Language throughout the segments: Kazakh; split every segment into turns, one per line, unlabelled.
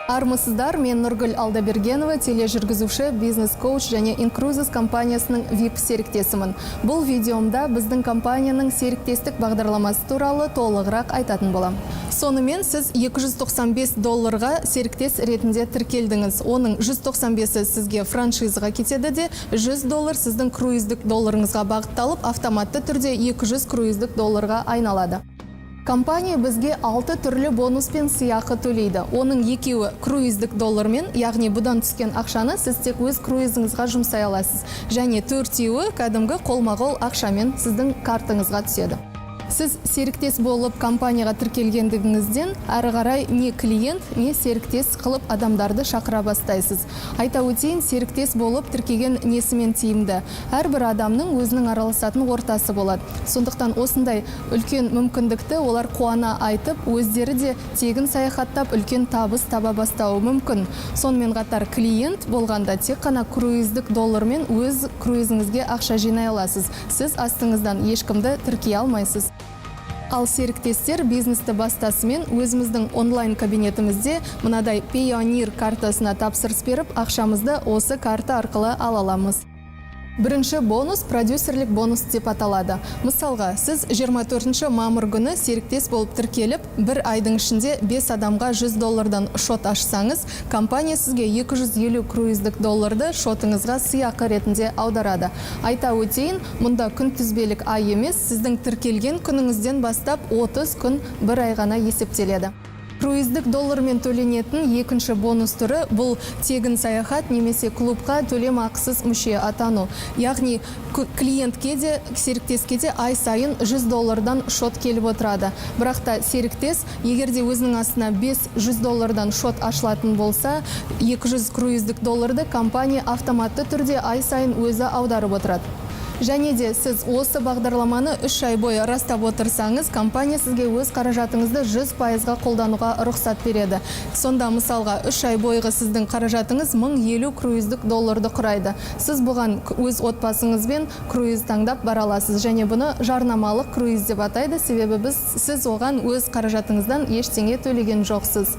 Армысыздар, мен Нұргүл Алдабергенова, тележүргізуші, бизнес-коуч және Incruises компаниясының VIP серіктесімін. Бұл видеомда біздің компанияның серіктестік бағдарламасы туралы толығырақ айтатын болам. Сонымен сіз $295 серіктес ретінде тіркелдіңіз. Оның 195-і сізге франшизаға кетеді де, $100 сіздің круиздік долларыңызға бағытталып, автоматты түрде $200 долларға айналады. Компания бізге 6 түрлі бонус пен сыйақы төлейді. Оның екеуі круиздік доллармен, яғни бұдан түскен ақшаны сіз тек өз круизіңізға жұмсай аласыз. Және 4-еуі кәдімгі қолма-қол ақшамен сіздің картыңызға түседі. Сіз серіктес болып компанияға тіркелгендігіңізден әрі қарай не клиент, не серіктес қылып адамдарды шақыра бастайсыз. Айта өтейін, серіктес болып тіркеген несімен тиімді. Әрбір адамның өзінің араласатын ортасы болады. Сондықтан осындай үлкен мүмкіндікті олар қуана айтып, өздері де тегін саяхаттап, үлкен табыс таба бастауы мүмкін. Сонымен қатар клиент болғанда тек қана круиздік доллармен өз круизіңізге ақша жинай аласыз. Сіз астыңыздан ешкімді тіркей алмайсыз. Ал серіктестер бизнесті бастасымен өзіміздің онлайн кабинетімізде мынадай Payoneer картасына тапсырыс беріп, ақшамызды осы карта арқылы ала аламыз. Бірінші бонус продюсерлік бонус деп аталады. Мысалға, сіз 24 мамыр күні серіктес болып тіркеліп, бір айдың ішінде 5 адамға $100 шот ашсаңыз, компания сізге $250 шотыңызға сыйақы ретінде аударады. Айта өтейін, мұнда күнтізбелік ай емес, сіздің тіркелген күніңізден бастап 30 күн бір ай ғана есептеледі. Круиздік доллармен төленетін екінші бонус түрі бұл тегін саяхат немесе клубқа төлем ақысыз мүше атану. Яғни клиентке де, серіктеске де ай сайын $100 шот келіп отырады. Бірақта серіктес, егерде өзінің астына $500 шот ашылатын болса, 200 круиздік долларды компания автоматты түрде ай сайын өзі аударып отырады. Және де сіз осы бағдарламаны 3 ай бойы растап отырсаңыз, компания сізге өз қаражатыңызды 100%-ға қолдануға рұқсат береді. Сонда мысалға 3 ай бойғы сіздің қаражатыңыз $1050 круиздік долларды құрайды. Сіз бұған өз отбасыңызбен круиз таңдап бара аласыз. Және бұны жарнамалық круиз деп атайды, себебі сіз оған өз қаражатыңыздан ештеңе төлеген жоқсыз.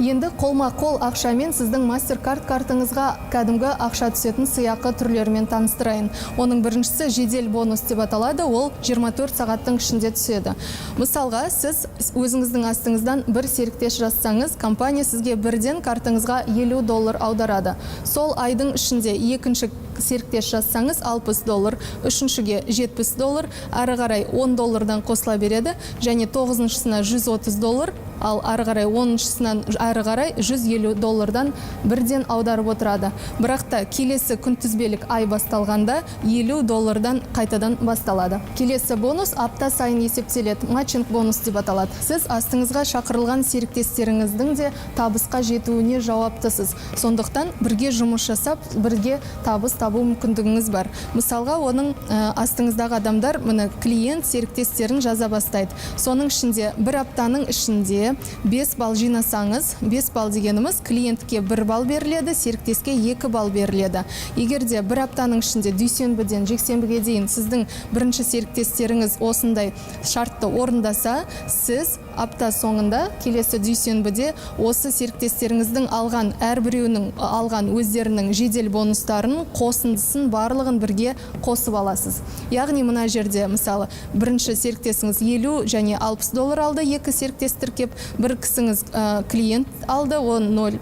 Енді қолма-қол ақшамен сіздің MasterCard картыңызға кәдімгі ақша түсетін сыйақы түрлерімен таныстырайын. Оның біріншісі жедел бонус деп аталады, ол 24 сағаттың ішінде түседі. Мысалға, сіз өзіңіздің астыңыздан бір серіктес жазсаңыз, компания сізге бірден картыңызға $50 аударады. Сол айдың ішінде екінші серіктес жазсаңыз $60, үшіншіге $70, әрі қарай $10 қосыла береді, және 9-шысына $130, ал ары қарай 10-шысынан ары қарай $150 бірден аударып отырады. Бірақта келесі күнтізбелік ай басталғанда $50 қайтадан басталады. Келесі бонус апта сайын есептеледі, матчинг бонус деп аталады. Сіз астыңызға шақырылған серіктестеріңіздің де табысқа жетуіне жауаптысыз. Сондықтан бірге жұмыс жасап, бірге табыс табу мүмкіндігіңіз бар. Мысалға, оның астыңыздағы адамдар, мұны клиент серіктестерін жаза бастайды. Соның ішінде бір аптаның ішінде 5 балл жинасаңыз, 5 балл дегеніміз клиентке 1 балл беріледі, серіктеске 2 балл беріледі. Егерде бір аптаның ішінде дүйсенбіден жексенбіге дейін сіздің бірінші серіктестеріңіз осындай шартты орындаса, сіз апта соңында келесі дүйсенбіде осы серіктестеріңіздің алған әрбіреуінің алған өздерінің жедел бонустарын, қосындысын барлығын бірге қосып аласыз. Яғни мына жерде мысалы бірінші серіктесіңіз $50 және $60 алды, екі серіктес тіркеп, бір кісіңіз клиент алды, он 0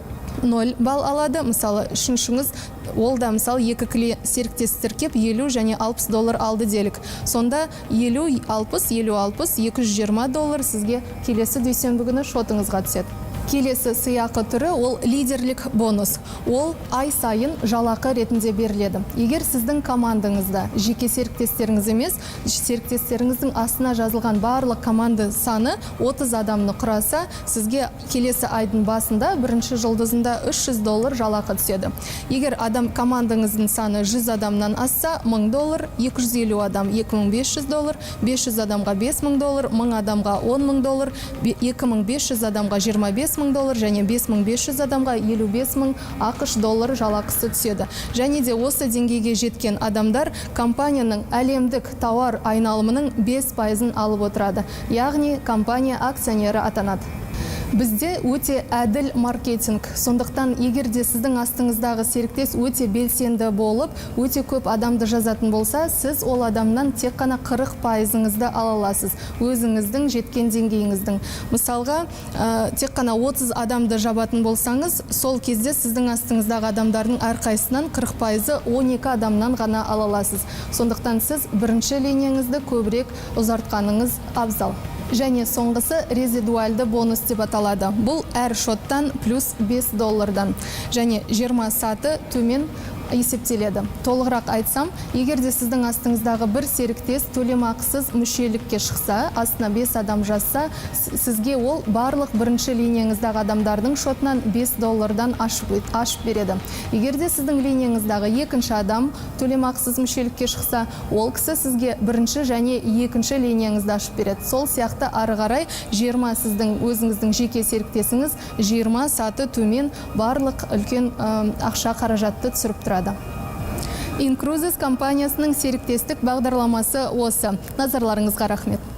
балл алады. Мысалы үшіншіңіз ол да мысалы екі серіктес тіркеп $50 және $60 алды делік. Сонда 50-60, 50-60, $220 сізге келесі дүйсенбі күні шотыңызға түседі. Келесі сыйақы түрі ол лидерлік бонус. Ол ай сайын жалақы ретінде беріледі. Егер сіздің командаңызда жеке серіктестеріңіз емес, серіктестеріңіздің астына жазылған барлық команда саны 30 адамны құраса, сізге келесі айдың басында бірінші жұлдызында $300 жалақы түседі. Егер командаңыздың саны 100 адамнан асса, $1000, 250 адам $2500, 500 адамға $5000, 1000 адамға $10,000, 2500 адамға $25000 және 5500 адамға 55,000 ақш доллары жалақысы түседі. Және де осы деңгейге жеткен адамдар компанияның әлемдік тауар айналымының 5%-ын алып отырады. Яғни компания акционері атанады. Бізде өте әділ маркетинг. Сондықтан егерде сіздің астыңыздағы серіктес өте белсенді болып, өте көп адамды жазатын болса, сіз ол адамнан тек қана 40%-ыңызды ала аласыз. Өзіңіздің жеткен деңгейіңіздің. Мысалға, тек қана 30 адамды жабатын болсаңыз, сол кезде сіздің астыңыздағы адамдардың әрқайсынан 40%-ы 12 адамнан ғана ала аласыз. Сондықтан сіз бірінші линияңызды көбірек ұзартқаныңыз абзал. Және соңғысы резидуальды бонус деп аталады. Бұл әр шоттан плюс $5. Және 20 саты төмен есептеледі. Толығырақ айтсам, егерде сіздің астыңыздағы бір серіктес төлемақысыз мүшелікке шықса, астына 5 адам жазса, сізге ол барлық бірінші линияңыздағы адамдардың шотынан $5 ашып береді. Егерде сіздің линияңыздағы екінші адам төлемақысыз мүшелікке шықса, ол кісі сізге бірінші және екінші линияңызды ашып береді. Сол сияқты ары қарай 20 сіздің өзіңіздің жеке серіктесіңіз, 20 саты төмен барлық үлкен ақша қаражатты түсіріп тұрады. Incruises компаниясының серіктестік бағдарламасы осы. Назарларыңызға рахмет.